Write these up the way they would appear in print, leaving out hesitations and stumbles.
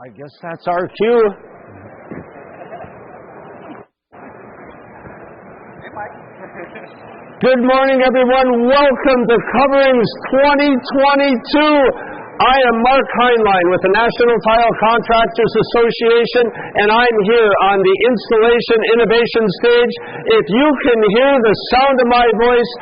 I guess that's our cue. Good morning, everyone. Welcome to Coverings 2022. I am Mark Heinlein with the National Tile Contractors Association, and I'm here on the Installation Innovation stage. If you can hear the sound of my voice,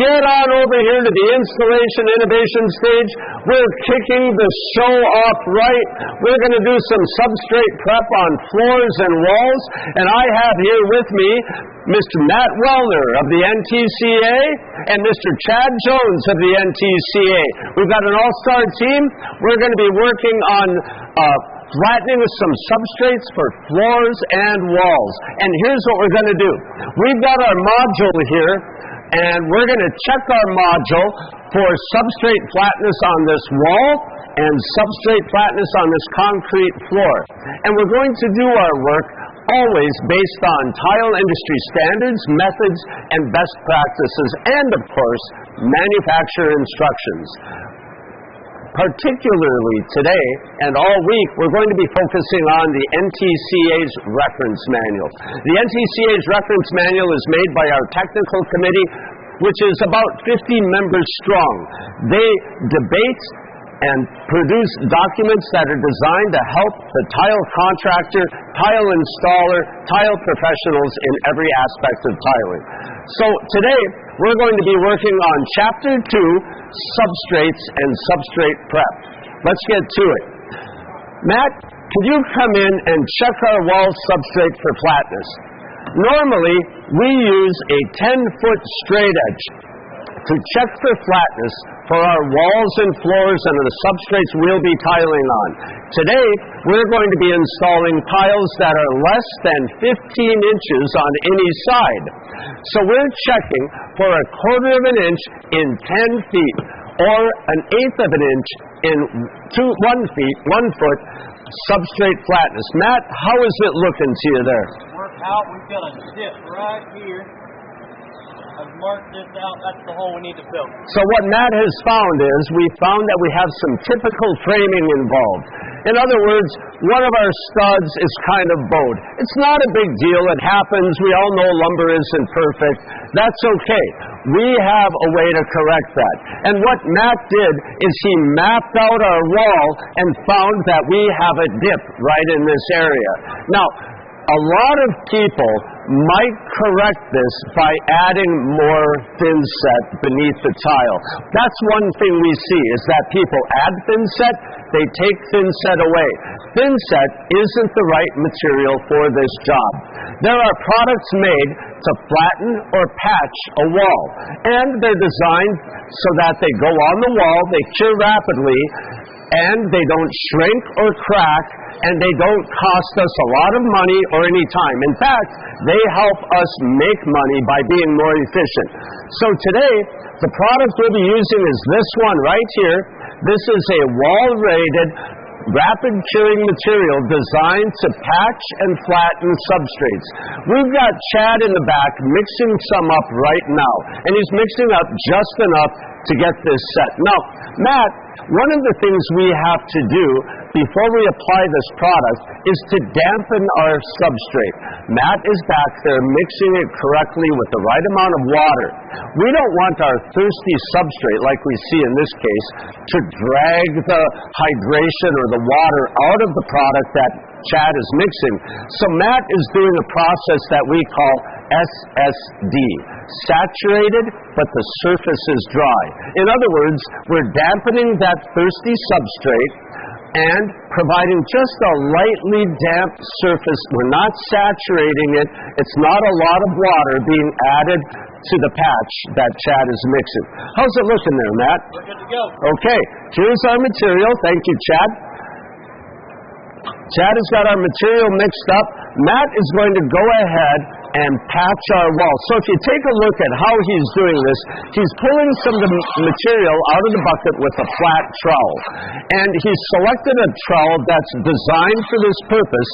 get on over here to the Installation Innovation stage. We're kicking the show off right. We're going to do some substrate prep on floors and walls, and I have here with me Mr. Matt Wellner of the NTCA and Mr. Chad Jones of the NTCA. We've got an all-star team. We're going to be working on flattening with some substrates for floors and walls. And here's what we're going to do. We've got our module here, and we're going to check our module for substrate flatness on this wall and substrate flatness on this concrete floor. And we're going to do our work always based on tile industry standards, methods, and best practices, and of course, manufacturer instructions. Particularly today and all week, we're going to be focusing on the NTCA's reference manual. The NTCA's reference manual is made by our technical committee, which is about 50 members strong. They debate and produce documents that are designed to help the tile contractor, tile installer, tile professionals in every aspect of tiling. So today, we're going to be working on Chapter 2, Substrates and Substrate Prep. Let's get to it. Matt, could you come in and check our wall substrate for flatness? Normally, we use a 10-foot straight edge to check for flatness for our walls and floors and the substrates we'll be tiling on. Today, we're going to be installing tiles that are less than 15 inches on any side. So we're checking for a quarter of an inch in 10 feet or an eighth of an inch in 1 foot substrate flatness. Matt, how is it looking to you there? Work out, we've got a dip right here. I've marked this out, that's the hole we need to fill. So what Matt has found is, we found that we have some typical framing involved. In other words, one of our studs is kind of bowed. It's not a big deal, it happens, we all know lumber isn't perfect. That's okay. We have a way to correct that. And what Matt did is he mapped out our wall and found that we have a dip right in this area. Now, a lot of people might correct this by adding more thin set beneath the tile. That's one thing we see, is that people add thin set, they take thin set away. Thin set isn't the right material for this job. There are products made to flatten or patch a wall, and they're designed so that they go on the wall, they cure rapidly, and they don't shrink or crack, and they don't cost us a lot of money or any time. In fact, they help us make money by being more efficient. So today, the product we'll be using is this one right here. This is a wall-rated, rapid curing material designed to patch and flatten substrates. We've got Chad in the back mixing some up right now, and he's mixing up just enough to get this set. Now, Matt, one of the things we have to do before we apply this product is to dampen our substrate. Matt is back there mixing it correctly with the right amount of water. We don't want our thirsty substrate, like we see in this case, to drag the hydration or the water out of the product that Chad is mixing. So Matt is doing a process that we call SSD, saturated, but the surface is dry. In other words, we're dampening that thirsty substrate and providing just a lightly damp surface. We're not saturating it. It's not a lot of water being added to the patch that Chad is mixing. How's it looking there, Matt? We're good to go. Okay, here's our material. Thank you, Chad. Chad has got our material mixed up. Matt is going to go ahead and patch our wall. So if you take a look at how he's doing this, he's pulling some of the material out of the bucket with a flat trowel. And he's selected a trowel that's designed for this purpose.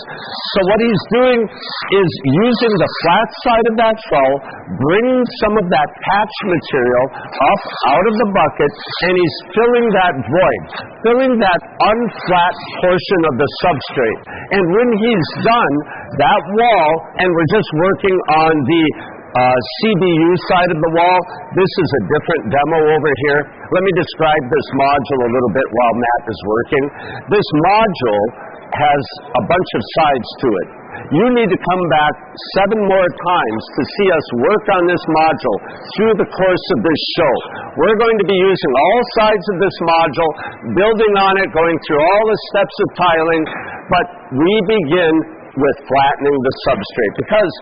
So what he's doing is using the flat side of that trowel, bringing some of that patch material up out of the bucket, and he's filling that void, filling that unflat portion of the substrate. And when he's done, that wall, and we're just working on the CBU side of the wall. This is a different demo over here. Let me describe this module a little bit while Matt is working. This module has a bunch of sides to it. You need to come back 7 more times to see us work on this module through the course of this show. We're going to be using all sides of this module, building on it, going through all the steps of tiling, but we begin with flattening the substrate because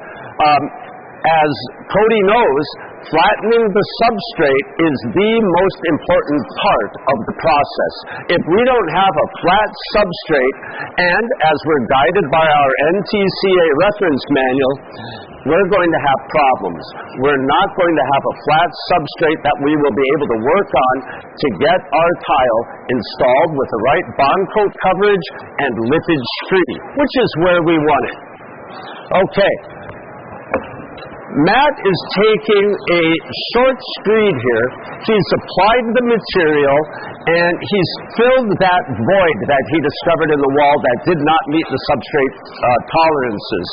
as Cody knows, flattening the substrate is the most important part of the process. If we don't have a flat substrate, and as we're guided by our NTCA reference manual, we're going to have problems. We're not going to have a flat substrate that we will be able to work on to get our tile installed with the right bond coat coverage and lippage free, which is where we want it. Okay. Matt is taking a short screed here. He's applied the material, and he's filled that void that he discovered in the wall that did not meet the substrate tolerances.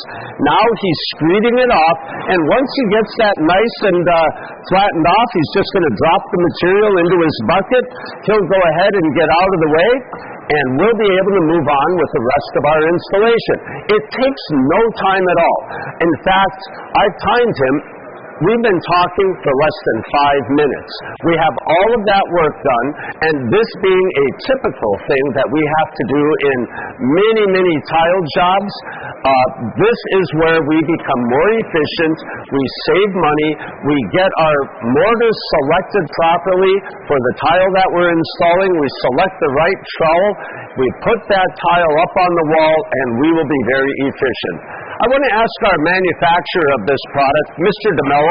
Now he's screeding it off, and once he gets that nice and flattened off, he's just going to drop the material into his bucket. He'll go ahead and get out of the way, and we'll be able to move on with the rest of our installation. It takes no time at all. In fact, I've timed him. We've been talking for less than 5 minutes. We have all of that work done, and this being a typical thing that we have to do in many, many tile jobs, this is where we become more efficient, we save money, we get our mortars selected properly for the tile that we're installing, we select the right trowel, we put that tile up on the wall, and we will be very efficient. I want to ask our manufacturer of this product, Mr. DeMello,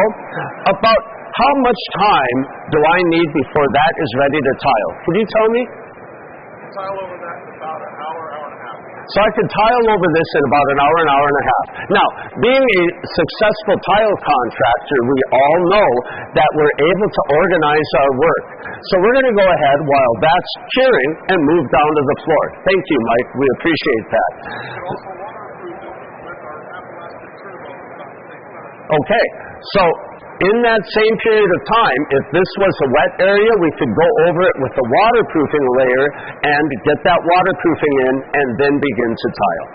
about how much time do I need before that is ready to tile? Can you tell me? Tile over that in about an hour, hour and a half. So I could tile over this in about an hour and a half. Now, being a successful tile contractor, we all know that we're able to organize our work. So we're going to go ahead while that's curing and move down to the floor. Thank you, Mike. We appreciate that. Okay, so in that same period of time, if this was a wet area, we could go over it with a waterproofing layer and get that waterproofing in and then begin to tile.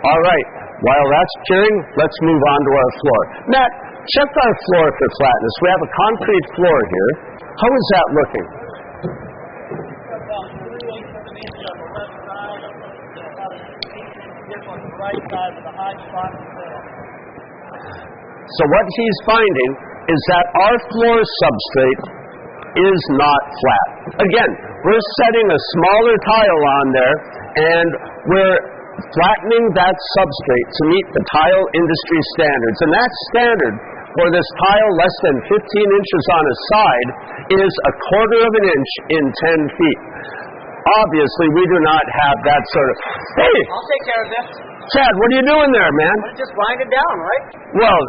All right, while that's curing, let's move on to our floor. Matt, check our floor for flatness. We have a concrete floor here. How is that looking? So what he's finding is that our floor substrate is not flat. Again, we're setting a smaller tile on there, and we're flattening that substrate to meet the tile industry standards. And that standard for this tile less than 15 inches on a side is 1/4 of an inch in 10 feet. Obviously, we do not have that sort of... Hey! I'll take care of this. Chad, what are you doing there, man? Just grind it down, right? Well,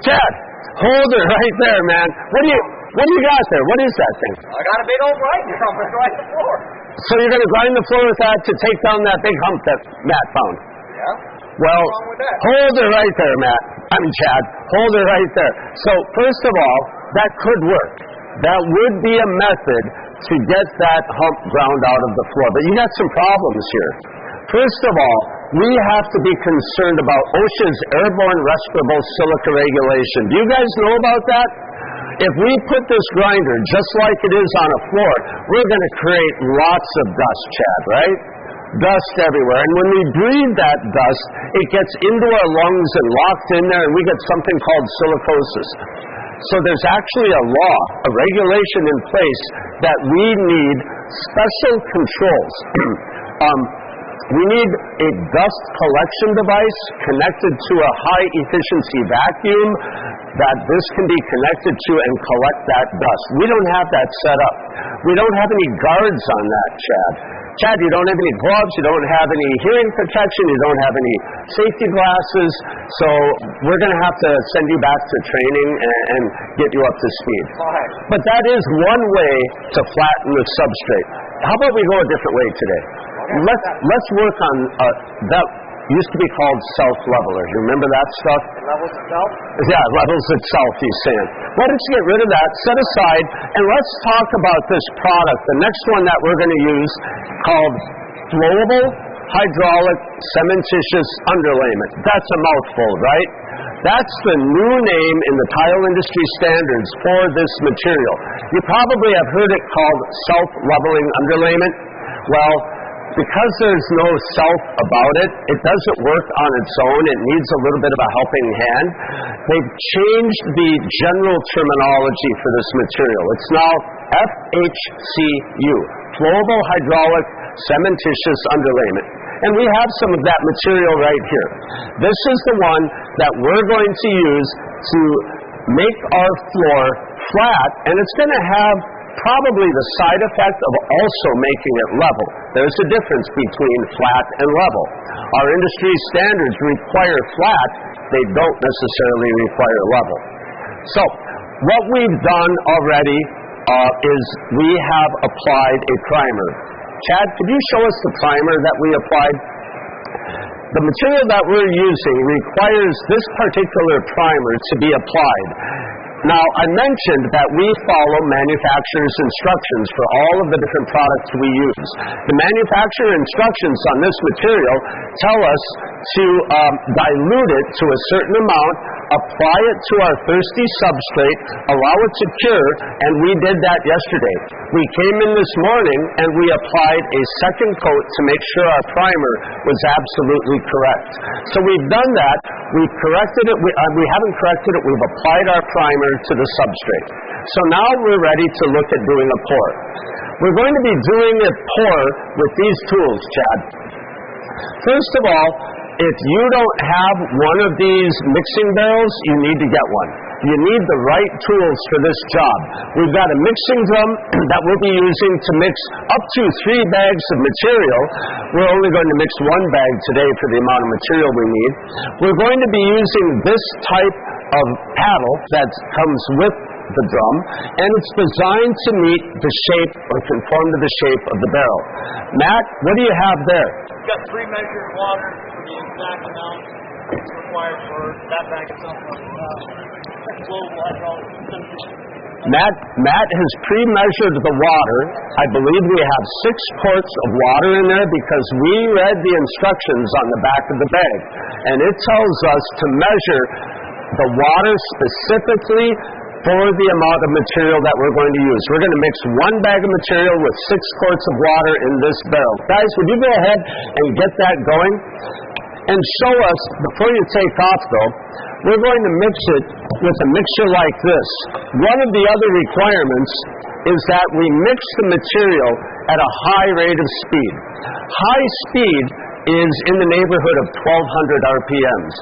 Chad, hold it right there, man. What do you got there? What is that thing? I got a big old grinder. I'm going to grind the floor. So you're going to grind the floor with that to take down that big hump that Matt found? Yeah. Well, hold it right there, Matt. Chad. Hold it right there. So, first of all, that could work. That would be a method to get that hump ground out of the floor. But you got some problems here. First of all, we have to be concerned about OSHA's airborne respirable silica regulation. Do you guys know about that? If we put this grinder just like it is on a floor, we're going to create lots of dust, Chad, right? Dust everywhere. And when we breathe that dust, it gets into our lungs and locked in there, and we get something called silicosis. So there's actually a law, a regulation in place that we need special controls. We need a dust collection device connected to a high efficiency vacuum that this can be connected to and collect that dust. We don't have that set up. We don't have any guards on that, Chad. Chad, you don't have any gloves, you don't have any hearing protection, you don't have any safety glasses, so we're going to have to send you back to training and get you up to speed. But that is one way to flatten the substrate. How about we go a different way today? Let's work on that used to be called self-leveler. You remember that stuff? Levels itself? Yeah, levels itself, he's saying. Why don't you get rid of that, set aside, and let's talk about this product, the next one that we're going to use, called flowable hydraulic cementitious underlayment. That's a mouthful, right? That's the new name in the tile industry standards for this material. You probably have heard it called self-leveling underlayment. Well, because there's no self about it, it doesn't work on its own. It needs a little bit of a helping hand. They've changed the general terminology for this material. It's now FHCU, flowable hydraulic cementitious underlayment. And we have some of that material right here. This is the one that we're going to use to make our floor flat, and it's going to have probably the side effect of also making it level. There's a difference between flat and level. Our industry standards require flat, they don't necessarily require level. So, what we've done already is we have applied a primer. Chad, could you show us the primer that we applied? The material that we're using requires this particular primer to be applied. Now, I mentioned that we follow manufacturer's instructions for all of the different products we use. The manufacturer instructions on this material tell us to dilute it to a certain amount, apply it to our thirsty substrate, allow it to cure, and we did that yesterday. We came in this morning and we applied a second coat to make sure our primer was absolutely correct. So we've done that. We've corrected it. We haven't corrected it. We've applied our primer to the substrate. So now we're ready to look at doing a pour. We're going to be doing a pour with these tools, Chad. First of all, if you don't have one of these mixing barrels, you need to get one. You need the right tools for this job. We've got a mixing drum that we'll be using to mix up to 3 bags of material. We're only going to mix 1 bag today for the amount of material we need. We're going to be using this type of paddle that comes with the drum, and it's designed to meet the shape or conform to the shape of the barrel. Matt, what do you have there? We've got pre-measured water for the exact amount required for that bag of flowable hydraulic cementitious. Matt has pre-measured the water. I believe we have 6 quarts of water in there because we read the instructions on the back of the bag, and it tells us to measure the water specifically for the amount of material that we're going to use. We're going to mix 1 bag of material with 6 quarts of water in this barrel. Guys, would you go ahead and get that going? And show us, before you take off though, we're going to mix it with a mixture like this. One of the other requirements is that we mix the material at a high rate of speed. High speed is in the neighborhood of 1200 RPMs.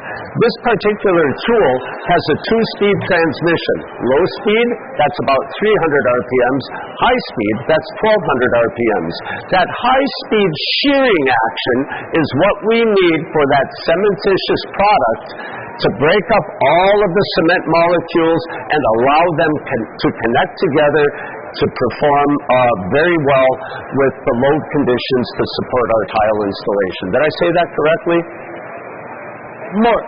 This particular tool has a 2-speed transmission. Low speed, that's about 300 RPMs. High speed, that's 1200 RPMs. That high-speed shearing action is what we need for that cementitious product to break up all of the cement molecules and allow them to connect together to perform very well with the load conditions to support our tile installation. Did I say that correctly? More.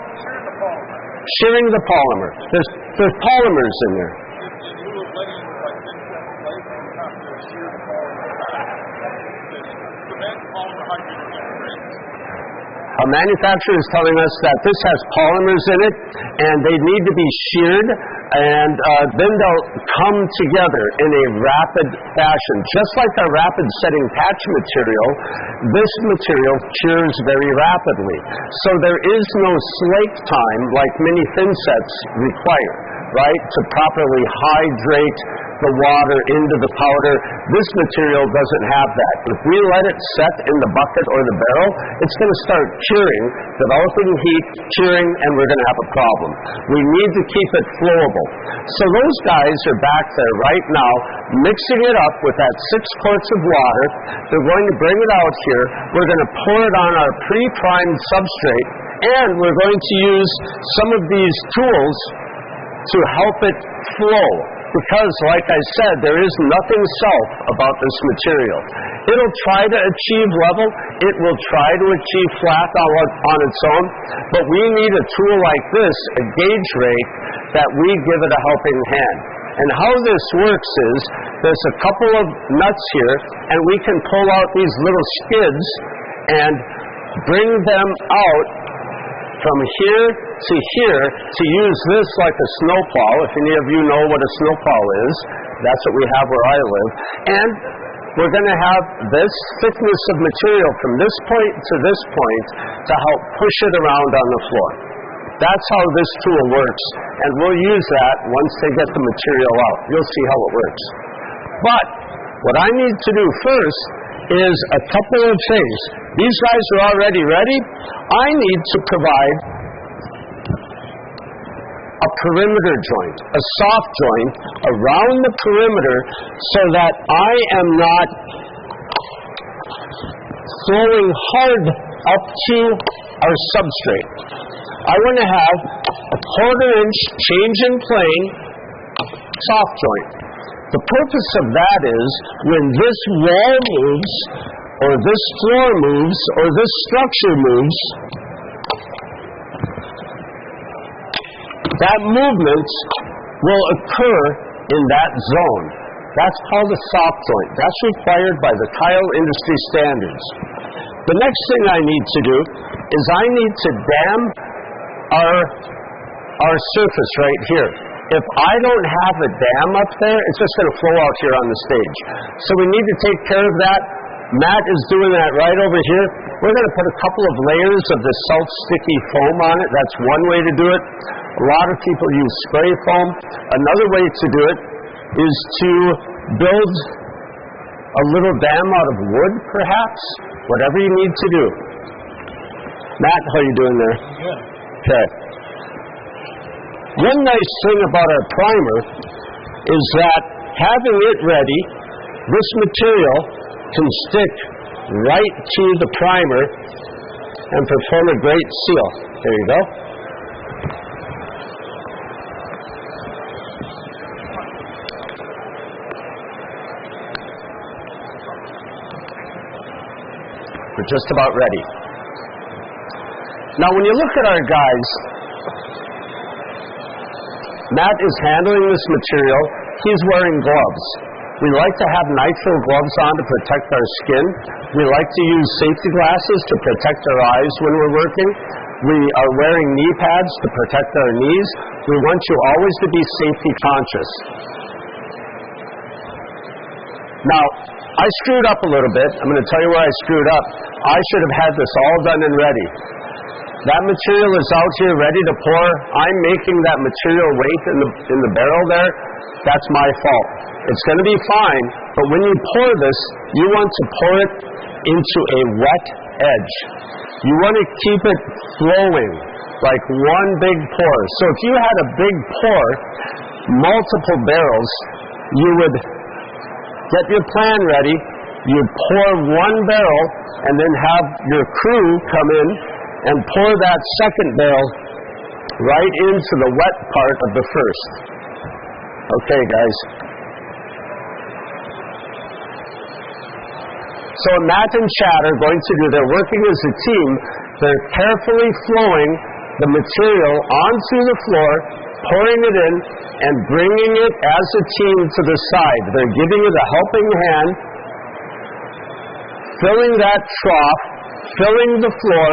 Shearing the polymer. There's polymers in there. A manufacturer is telling us that this has polymers in it, and they need to be sheared, and then they'll come together in a rapid fashion. Just like our rapid setting patch material, this material cures very rapidly. So there is no slake time like many thin sets require, right, to properly hydrate the water into the powder. This material doesn't have that. If we let it set in the bucket or the barrel, it's going to start curing, developing heat, curing, and we're going to have a problem. We need to keep it flowable. So those guys are back there right now mixing it up with that 6 quarts of water. They're going to bring it out here. We're going to pour it on our pre-primed substrate, and we're going to use some of these tools to help it flow. Because, like I said, there is nothing self about this material. It'll try to achieve level. It will try to achieve flat on its own. But we need a tool like this, a gauge rate, that we give it a helping hand. And how this works is, there's a couple of nuts here, and we can pull out these little skids and bring them out from here to here to use this like a snowplow. If any of you know what a snowplow is, that's what we have where I live. And we're going to have this thickness of material from this point to this point to help push it around on the floor. That's how this tool works, and we'll use that once they get the material out. You'll see how it works. But what I need to do first is a couple of things. These guys are already ready. I need to provide a perimeter joint, a soft joint around the perimeter so that I am not flowing hard up to our substrate. I want to have a 1/4 inch change in plane soft joint. The purpose of that is when this wall moves, or this floor moves, or this structure moves, that movement will occur in that zone. That's called a soft joint. That's required by the tile industry standards. The next thing I need to do is I need to dam our surface right here. If I don't have a dam up there, it's just going to flow out here on the stage. So we need to take care of that. Matt is doing that right over here. We're going to put a couple of layers of the salt-sticky foam on it. That's one way to do it. A lot of people use spray foam. Another way to do it is to build a little dam out of wood, perhaps. Whatever you need to do. Matt, how are you doing there? Good. Okay. One nice thing about our primer is that having it ready, this material can stick right to the primer and perform a great seal. There you go. We're just about ready. Now, when you look at our guys, Matt is handling this material. He's wearing gloves. We like to have nitrile gloves on to protect our skin. We like to use safety glasses to protect our eyes when we're working. We are wearing knee pads to protect our knees. We want you always to be safety conscious. Now, I screwed up a little bit. I'm going to tell you where I screwed up. I should have had this all done and ready. That material is out here ready to pour. I'm making that material wait in the barrel there. That's my fault. It's going to be fine, but when you pour this, you want to pour it into a wet edge. You want to keep it flowing like one big pour. So if you had a big pour, multiple barrels, you would get your plan ready, you'd pour one barrel, and then have your crew come in and pour that second barrel right into the wet part of the first. Okay, guys. So Matt and Chad are going to do, they're working as a team. They're carefully flowing the material onto the floor, pouring it in, and bringing it as a team to the side. They're giving it a helping hand, filling that trough, filling the floor,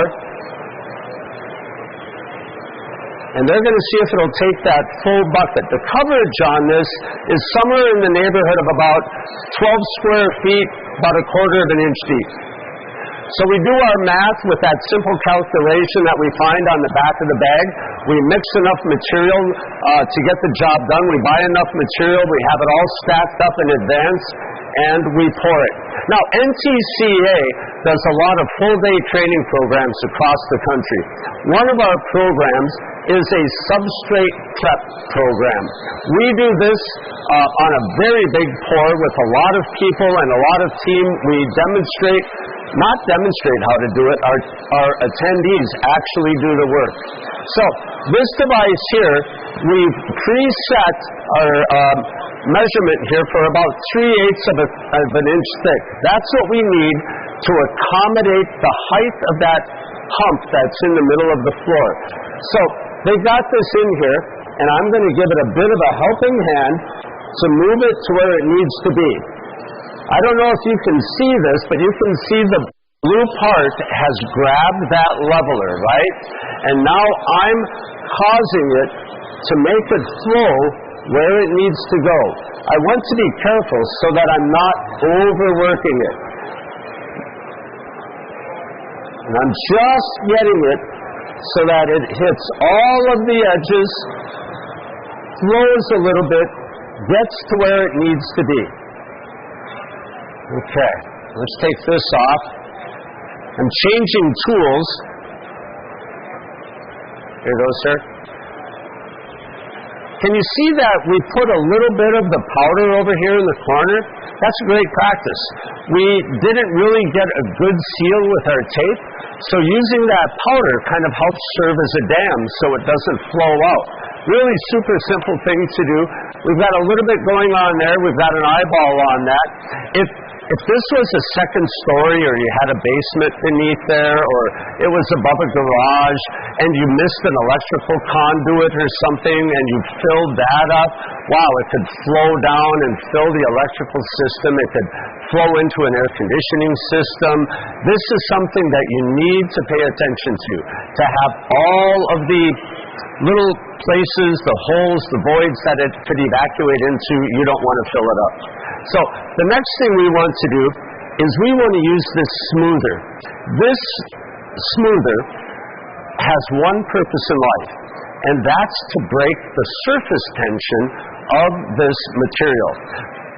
and they're going to see if it'll take that full bucket. The coverage on this is somewhere in the neighborhood of about 12 square feet, about 1/4 of an inch deep. So we do our math with that simple calculation that we find on the back of the bag. We mix enough material to get the job done. We buy enough material. We have it all stacked up in advance, and we pour it. Now, NTCA does a lot of full-day training programs across the country. One of our programs is a substrate prep program. We do this on a very big pour with a lot of people and a lot of team. We not demonstrate how to do it. Our attendees actually do the work. So this device here, we've preset our measurement here for about 3/8 of an inch thick. That's what we need to accommodate the height of that hump that's in the middle of the floor. So they got this in here, and I'm going to give it a bit of a helping hand to move it to where it needs to be. I don't know if you can see this, but you can see the blue part has grabbed that leveler, right? And now I'm causing it to make it flow where it needs to go. I want to be careful so that I'm not overworking it. And I'm just getting it so that it hits all of the edges, flows a little bit, gets to where it needs to be. Okay, let's take this off. I'm changing tools. Here you go, sir. Can you see that we put a little bit of the powder over here in the corner? That's a great practice. We didn't really get a good seal with our tape, so using that powder kind of helps serve as a dam so it doesn't flow out. Really super simple thing to do. We've got a little bit going on there. We've got an eyeball on that. If this was a second story or you had a basement beneath there or it was above a garage and you missed an electrical conduit or something and you filled that up, wow, it could flow down and fill the electrical system. It could flow into an air conditioning system. This is something that you need to pay attention to have all of the little places, the holes, the voids that it could evacuate into. You don't want to fill it up. So the next thing we want to do is we want to use this smoother. This smoother has one purpose in life, and that's to break the surface tension of this material.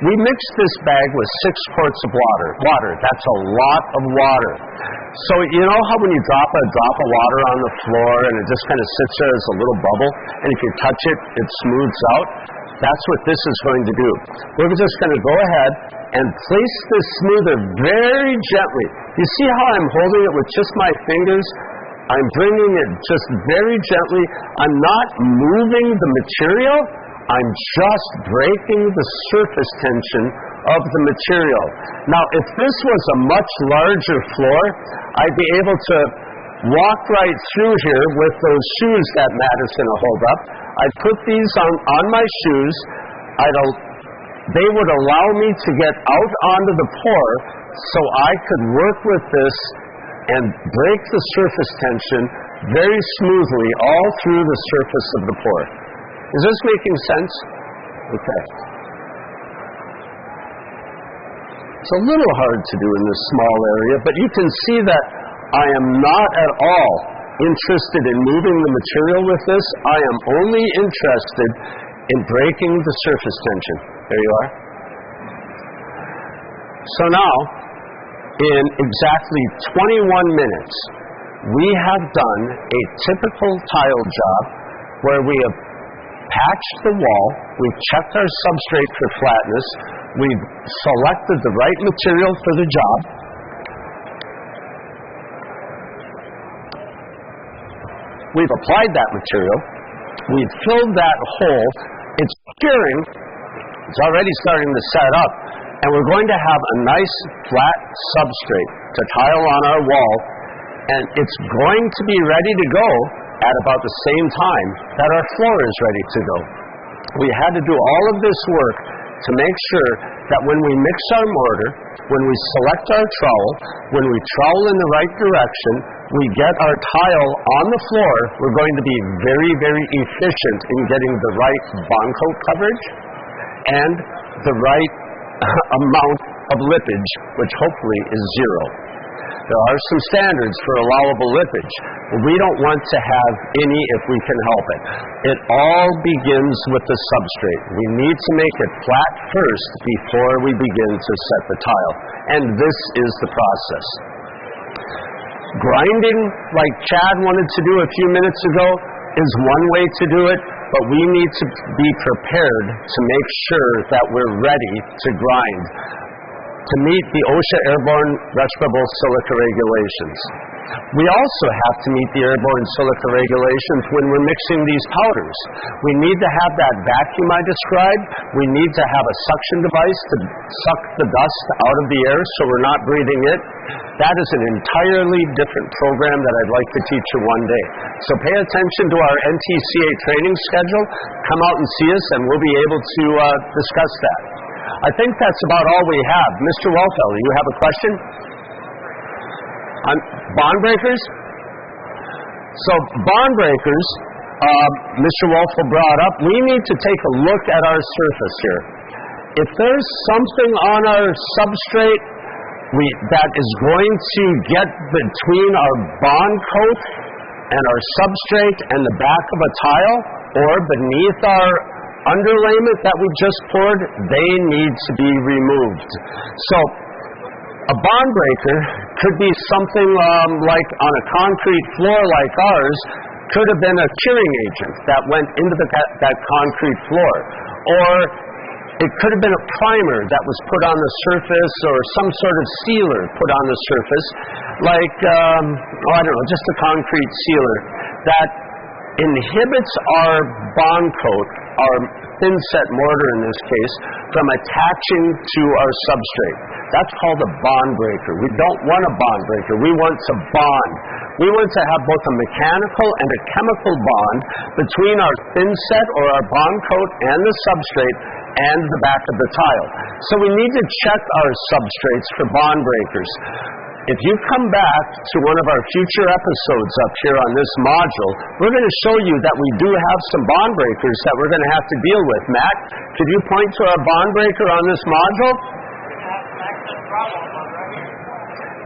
We mixed this bag with 6 quarts of water. That's a lot of water. So you know how when you drop a drop of water on the floor and it just kind of sits there as a little bubble, and if you touch it, it smooths out? That's what this is going to do. We're just going to go ahead and place this smoother very gently. You see how I'm holding it with just my fingers? I'm bringing it just very gently. I'm not moving the material. I'm just breaking the surface tension of the material. Now, if this was a much larger floor, I'd be able to walk right through here with those shoes that Matt is going to hold up. I'd put these on my shoes. They would allow me to get out onto the pour so I could work with this and break the surface tension very smoothly all through the surface of the pour. Is this making sense? Okay. It's a little hard to do in this small area, but you can see that I am not at all interested in moving the material with this. I am only interested in breaking the surface tension. There you are. So now, in exactly 21 minutes, we have done a typical tile job where we have patched the wall, we've checked our substrate for flatness, we've selected the right material for the job, we've applied that material, we've filled that hole, it's curing, it's already starting to set up, and we're going to have a nice flat substrate to tile on our wall, and it's going to be ready to go at about the same time that our floor is ready to go. We had to do all of this work to make sure that when we mix our mortar, when we select our trowel, when we trowel in the right direction, we get our tile on the floor, we're going to be very, very efficient in getting the right bond coat coverage and the right amount of lippage, which hopefully is 0. There are some standards for allowable lippage. We don't want to have any if we can help it. It all begins with the substrate. We need to make it flat first before we begin to set the tile. And this is the process. Grinding, like Chad wanted to do a few minutes ago, is one way to do it, but we need to be prepared to make sure that we're ready to grind to meet the OSHA airborne respirable silica regulations. We also have to meet the airborne silica regulations when we're mixing these powders. We need to have that vacuum I described. We need to have a suction device to suck the dust out of the air so we're not breathing it. That is an entirely different program that I'd like to teach you one day. So pay attention to our NTCA training schedule. Come out and see us and we'll be able to discuss that. I think that's about all we have. Mr. Walfeller, you have a question? On bond breakers? So bond breakers, Mr. Wolfel brought up, we need to take a look at our surface here. If there's something on our substrate that is going to get between our bond coat and our substrate and the back of a tile, or beneath our underlayment that we just poured, they need to be removed. So a bond breaker could be something like on a concrete floor like ours, could have been a curing agent that went into that concrete floor. Or it could have been a primer that was put on the surface, or some sort of sealer put on the surface, like, I don't know, just a concrete sealer that inhibits our bond coat, our thin set mortar in this case, from attaching to our substrate. That's called a bond breaker. We don't want a bond breaker. We want to bond. We want to have both a mechanical and a chemical bond between our thin set or our bond coat and the substrate and the back of the tile. So we need to check our substrates for bond breakers. If you come back to one of our future episodes up here on this module, we're going to show you that we do have some bond breakers that we're going to have to deal with. Matt, could you point to our bond breaker on this module?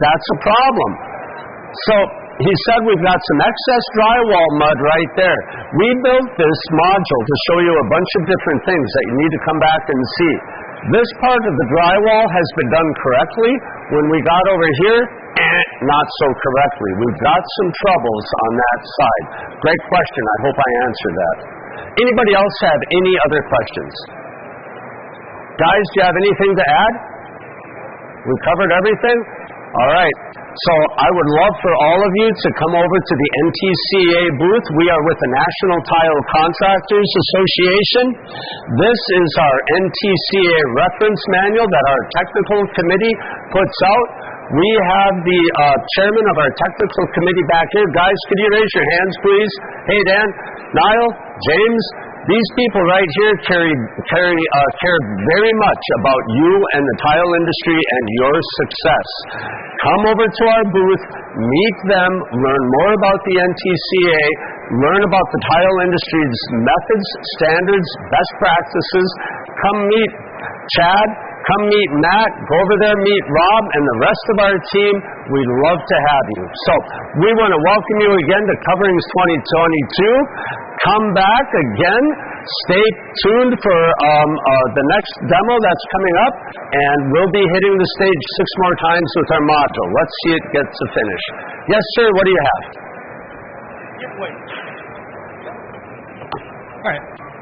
That's a problem. So he said we've got some excess drywall mud right there. We built this module to show you a bunch of different things that you need to come back and see. This part of the drywall has been done correctly. When we got over here, not so correctly. We've got some troubles on that side. Great question. I hope I answered that. Anybody else have any other questions? Guys, do you have anything to add? We covered everything? All right. So I would love for all of you to come over to the NTCA booth. We are with the National Tile Contractors Association. This is our NTCA reference manual that our technical committee puts out. We have the chairman of our technical committee back here. Guys, could you raise your hands, please? Hey, Dan, Niall, James. These people right here care very much about you and the tile industry and your success. Come over to our booth, meet them, learn more about the NTCA, learn about the tile industry's methods, standards, best practices. Come meet Chad, come meet Matt, go over there, meet Rob, and the rest of our team. We'd love to have you. So we want to welcome you again to Coverings 2022. Come back again. Stay tuned for the next demo that's coming up, and we'll be hitting the stage 6 more times with our module. Let's see it get to finish. Yes, sir, what do you have? All right.